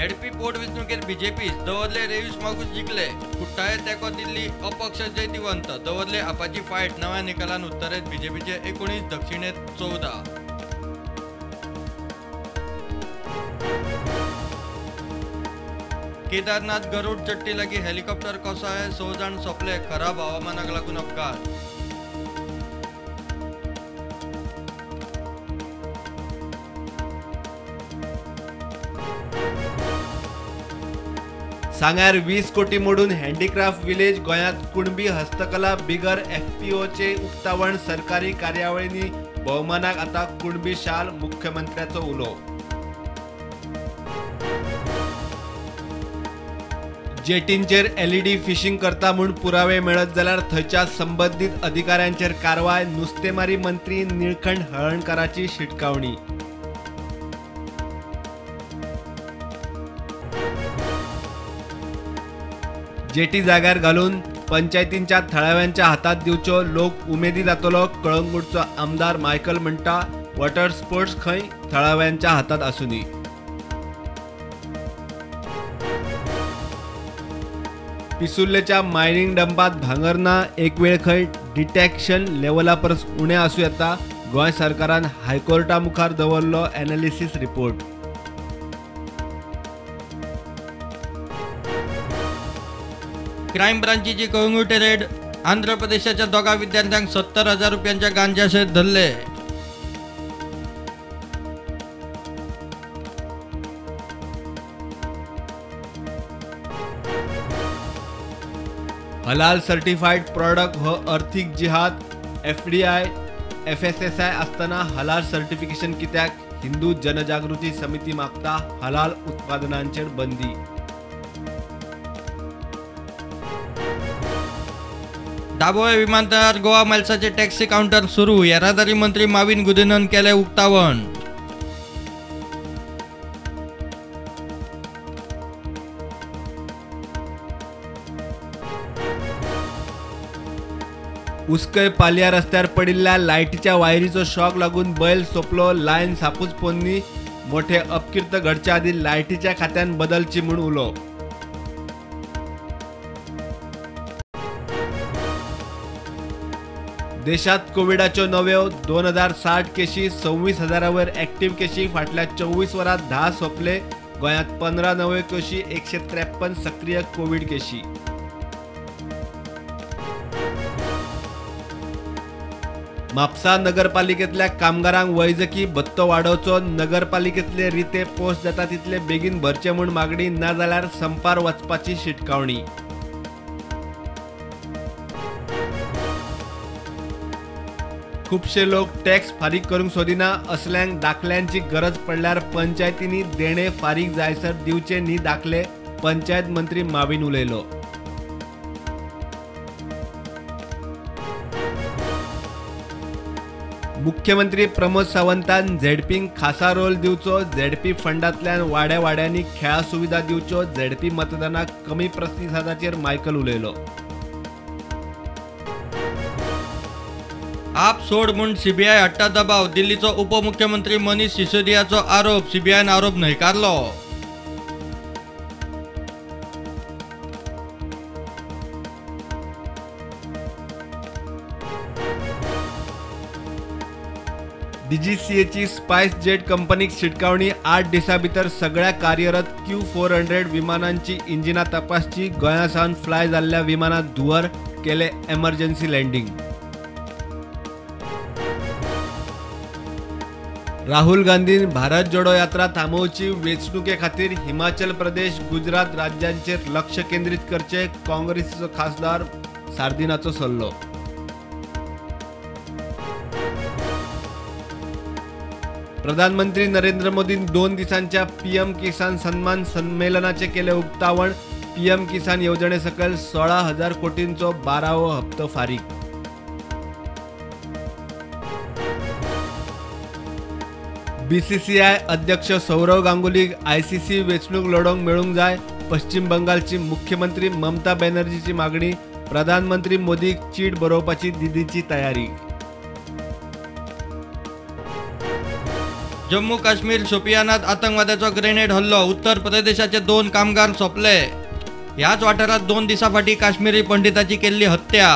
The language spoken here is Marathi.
झेडपी पोटवेंचणुकेत बीजेपी दवरले 23 मागूस जिंकले. कुट्टाळे तेको दिल्ली अपक्ष जैतिवंत दवरले आपाची फायट. नव्या निकालान उत्तरेत बीजेपीचे 19, दक्षिणेत 14. केदारनाथ गरुड चट्टी लागी हेलिकॉप्टर कोसळ्ळे. 6 जाण सोंपले. खराब हवामानाक लागून अपघात. सांग्यार 20 कोटी मोडून हँडीक्राफ्ट विलेज. गोंयांत कुणबी हस्तकला बिगर FPOचे उक्तावण. सरकारी कार्यावळींनी भोवमानाक आता कुणबी शाल. मुख्यमंत्र्याचो उलो. जेटींचेर LED फिशिंग करता म्हूण पुरावे मेळत जाल्यार थंयच्या संबंदीत अधिकाऱ्यांचेर कारवाय. नुस्तेमारी मंत्री निळखंड हळर्णकाराची शिटकावणी. जेटी जाग्यार घालून पंचायतींच्या थळाव्यांच्या हातात दिवच्यो. लोक उमेदी जातलो. कळंगूटचो आमदार मायकल म्हणटा वॉटर स्पोर्ट्स खंय थळाव्यांच्या हातात आसुनी. पिसुल्लेच्या मायनिंग डंपात भांगर ना. एक वेळ खंय डिटेक्शन लेवला परस उणें आसूं येता. गोंय सरकारान हायकोर्टा मुखार दवरलो एनालिसीस रिपोर्ट. क्रायम ब्रांचीची कळंगूट रेड. आंध्र प्रदेशाच्या दोघा विद्यार्थ्यांक 70,000 रुपयांच्या गांजासयत धरले. हलाल सर्टिफाईड प्रॉडक्ट हो अर्थीक जिहाद. FDI FSSI असताना हलाल सर्टिफिकेशन कित्याक? हिंदू जनजागृती समिती मागता हलाल उत्पादनांचेर बंदी. दाबोळे विमानतळार गोवा मायल्साचे टॅक्सी काउंटर सुरू. येरादारी मंत्री माविन गुदिन्हन केले उक्तावण. उस्कय पालया रस्त्यार पडिल्ल्या लायटीच्या वायरीचो शॉक लागून बैल सोंपलो. लायन सापूच पोन्नी. मोठे अपकिर्त घडच्या आदी लायटीच्या खात्यान बदलची म्हूण उलो. देशात कोविडाच्यो नव्यो 2060 केशी. 26,000 वयर एक्टिव्ह केशी. फाटल्या 24 वरांत 10 सोंपले. गोंयांत 15 नव्यो केशी. 153 सक्रिय कोविड केशी. म्हापसा नगरपालिकेतल्या कामगारांक वैजकी भत्तो वाडोवचो. नगरपालिकेतले रिते पोस्ट जाता तितले बेगीन भरचे म्हूण मागणी. ना जाल्यार संपार वचपाची शिटकावणी. खुबशे लोक टॅक्स फारीक करूंक सोदिना. असल्यांक दाखल्यांची गरज पडल्यार पंचायतींनी देणे फारीक जायसर दिवचे न्ही दाखले. पंचायत मंत्री माविन उलयलो. मुख्यमंत्री प्रमोद सावंतान झेडपींक खासा रोल दिवचो. झेडपी फंडांतल्यान वाड्या वाड्यांनी खेळा सुविधा दिवच्यो. झेडपी मतदानाक कमी प्रतिसादाचेर मायकल उलयलो. आप सोड म्हूण CBI हाडटा दबाव. दिल्लीचो उपमुख्यमंत्री मनीष सिसोदियाचो आरोप. CBIन आरोप न्हयकारलो. DGCAची स्पायस जेट कंपनीक शिटकावणी. 8 दिसां भितर सगळ्या कार्यरत Q400 विमानांची इंजिनां तपासची. गोंयासावन फ्लाय जाल्ल्या विमानात धुंवर. केले एमर्जन्सी लँडिंग. राहुल गांधीन भारत जोडो यात्रा थांबोवची. वेंचणुके खातीर हिमाचल प्रदेश, गुजरात राज्यांचेर लक्ष केंद्रीत करचे. काँग्रेसीचो खासदार सार्दिनाचो सल्लो. प्रधानमंत्री नरेंद्र मोदीन 2 दिसांच्या PM किसान सन्मान संमेलनाचे केले उक्तावण. PM किसान येवजणे सकयल 16,000 कोटींचो 12वो हप्तो फारीक. BCCI अध्यक्ष सौरव गांगुलीक ICC वेंचणूक लढोवंक मेळूंक जाय. पश्चिम बंगालची मुख्यमंत्री ममता बॅनर्जीची मागणी. प्रधानमंत्री मोदीक चीट बरोवपाची दिदीची तयारी. जम्मू काश्मीर शोपियानात आतंकवाद्याचो ग्रेनेड हल्लो, उत्तर प्रदेशाचे 2 कामगार सोंपले. ह्याच वाठारात 2 दिसांफाटी काश्मीरी पंडिताची केल्ली हत्या.